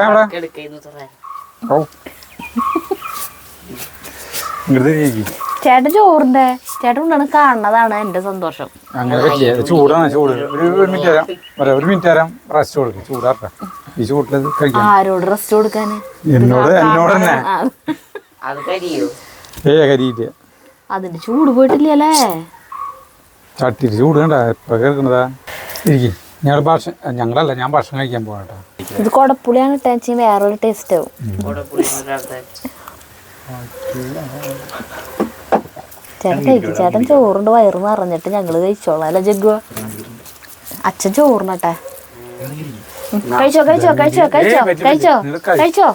ചേട്ടൻ ചോറിന്റെ ചേട്ടൻ കൊണ്ടാണ് കാണുന്നതാണ് എന്റെ സന്തോഷം. അങ്ങനെ പറ്റില്ല, ചൂടാണ്. ചൂട് ഒരു മിനിറ്റ് തരാം, ഒരു മിനിറ്റ് തരാം, റെസ്റ്റ് കൊടുക്കും. ചൂടാറ ഈ ചൂട്ടിലത് കഴിക്കാം. ആരോട് റെസ്റ്റ് കൊടുക്കാന്? എന്നോട് തന്നെ. കരിയില്ല, അതിന്റെ ചൂട് പോയിട്ടില്ലല്ലേ. ചട്ടിയിൽ ചൂട് കണ്ട എപ്പ കേൾക്കുന്നതാ. ഇരിക്കും, ഞങ്ങളല്ല, ഞാൻ ഭക്ഷണം കഴിക്കാൻ പോകട്ടോ. ഇത് കൊടപ്പുളിയാണ് ഇട്ടാച്ച് വേറൊരു ടേസ്റ്റ് ആവും. ചേട്ടൻ കഴിക്കും. ചേട്ടൻ ചോറുണ്ട് വയറ് നിറഞ്ഞിട്ട് ഞങ്ങള് കഴിച്ചോളാം അല്ല ജഗ്ഗു? അച്ഛൻ ചോറിനട്ടെ. കഴിച്ചോ കഴിച്ചോ കഴിച്ചോ കഴിച്ചോ കഴിച്ചോ കഴിച്ചോ.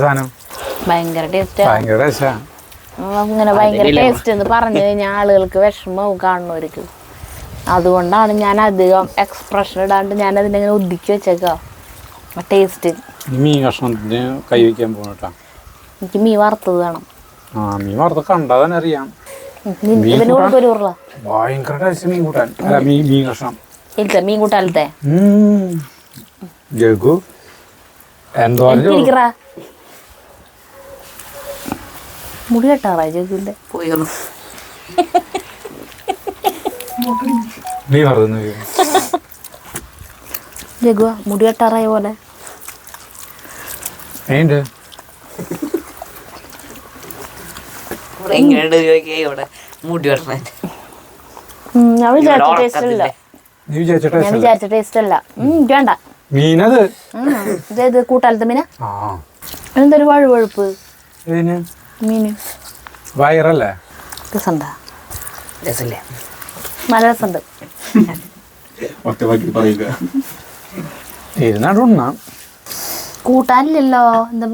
സാധനം ഭയങ്കര ടേസ്റ്റാ. ഭയങ്കര ടേസ്റ്റാ. ഇങ്ങനെ ഭയങ്കര ടേസ്റ്റ് എന്ന് പറഞ്ഞു കഴിഞ്ഞാൽ ആളുകൾക്ക് വിഷമവും കാണുന്നവർക്ക്. അതുകൊണ്ടാണ് ഞാൻ അധികം എക്സ്പ്രഷൻ ഇടാണ്ട് ഞാൻ അതിനെങ്ങനെ ഒതുക്കി വെച്ചേക്കാം ടേസ്റ്റ്. മീൻ കഷ്ണത്തിന് കൈ വയ്ക്കാൻ പോകണട്ടാ. എനിക്ക് മീൻ വറുത്തത് വേണം. ആ മീൻ വറുത്ത കണ്ടാ തന്നെ അറിയാം. ഭയങ്കര ടേസ്റ്റ് മീൻ കൂട്ടാൻ. അല്ല മീൻ കഷ്ണം ഇല്ലത്തെ മീൻ കൂട്ടാലത്തെ ജഗ്ഗു എന്തോ മുടി കെട്ടാറായി ജഗ്ഗുവിന്റെ. നീ പറഞ്ഞു ജഗ്ഗു മുടി കെട്ടാറായ പോലെ. ഞാൻ വിചാരിച്ച ടേസ്റ്റ് അല്ല. വേണ്ട മീനത് ഇത് കൂട്ടാലത്തെ മീന. എന്തൊരു വഴുവഴുപ്പ് മീന്. വയറല്ലേ? രസമുണ്ടാ? നല്ല രസമുണ്ട്. കൂട്ടാനില്ലല്ലോ. എന്താ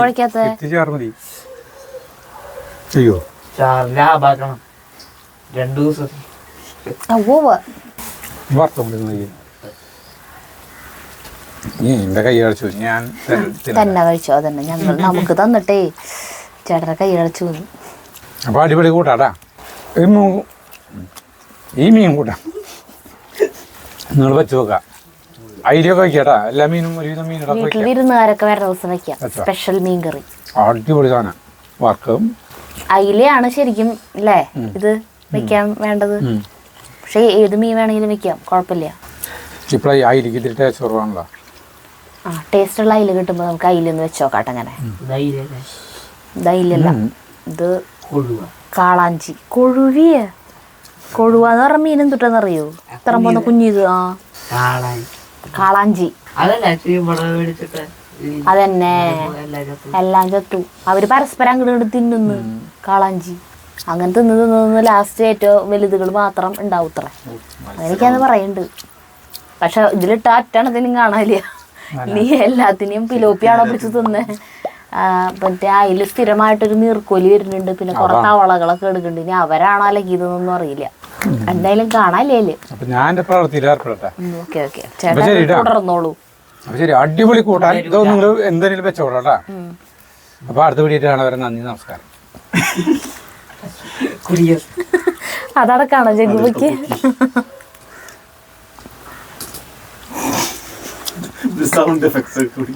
കുഴക്കാത്ത? എന്റെ കൈ അടച്ചു ഞാൻ തന്നെ കഴിച്ചോ. അതന്നെ ഞങ്ങൾ നമുക്ക് തന്നിട്ടേ ചേട്ടനെ കൈ അടച്ചു. അപ്പൊ അടിപൊളി കൂട്ടാട്ടാ. ഈ മീൻ കൂട്ടാം നിങ്ങൾ വെച്ച് നോക്കാം. ഐഡിയ ഒക്കെ വയ്ക്കാട്ടാ. എല്ലാ മീനും ഒരുവിധം മീനുകളൊക്കെ വീട്ടിൽ വിരുന്നുകാരൊക്കെ വേറെ ദിവസം വെക്കാം. സ്പെഷ്യൽ മീൻ കറി അടിപൊളി സാധനം. വറുക്കും അയിലയാണ് ശരിക്കും അല്ലേ ഇത് വെക്കാൻ വേണ്ടത്. പക്ഷെ ഏത് മീൻ വേണമെങ്കിലും വെക്കാം, കുഴപ്പമില്ല. ഇപ്പോഴേ അയിലേക്ക് ഇത്തിരി ടേസ്റ്റ് കുറവാണല്ലോ. ആ ടേസ്റ്റ് ഉള്ള അയില കിട്ടുമ്പോ നമുക്ക് അയിലൊന്ന് വെച്ചോക്കാട്ടെ. അങ്ങനെ ഇതയിലല്ല, ഇത് കാളാഞ്ചി. കൊഴുവാന്ന് പറഞ്ഞ മീൻ എന്തുട്ടെന്നറിയോ? ഇത്ര പോന്ന കുഞ്ഞിത്. ആ കാളാഞ്ചി അതന്നെ. എല്ലാം ചത്തു. അവര് പരസ്പരം അങ്ങോട്ട് തിന്നുന്നു കാളാഞ്ചി. അങ്ങനെ തിന്ന് ലാസ്റ്റ് ഏറ്റവും വലുതുകൾ മാത്രം ഉണ്ടാവും ഇത്ര. അങ്ങനെയൊക്കെയാന്ന് പറയുന്നുണ്ട്. പക്ഷെ ഇതിലിട്ട അറ്റണത്തിനും കാണാനില്ല. നീ എല്ലാത്തിനെയും പിലോപ്പിയാണോ പിടിച്ച് തിന്നെ. മറ്റേ അതിൽ സ്ഥിരമായിട്ടൊരു നീർക്കോലി വരുന്നുണ്ട്. പിന്നെ കുറെ തവളകളൊക്കെ എടുക്കുന്നുണ്ട്. ഇനി അവരാണോ അല്ലെങ്കിൽ ഇതൊന്നും അറിയില്ല. എന്തായാലും കാണാല്ലേ. ഓക്കെ ഓക്കെ ചേട്ടാ തുടർന്നോളൂ. ശരി, അടിപൊളി കൂട്ടാൻ. ഇതോ നിങ്ങൾ എന്തെങ്കിലും വെച്ചോളാട്ടാ. അപ്പൊ അടുത്ത വീഡിയോ വരെ. നന്ദി, നമസ്കാരം. അതടക്കാണോ ജഗ്ഗുക്ക്? The sound effects are good.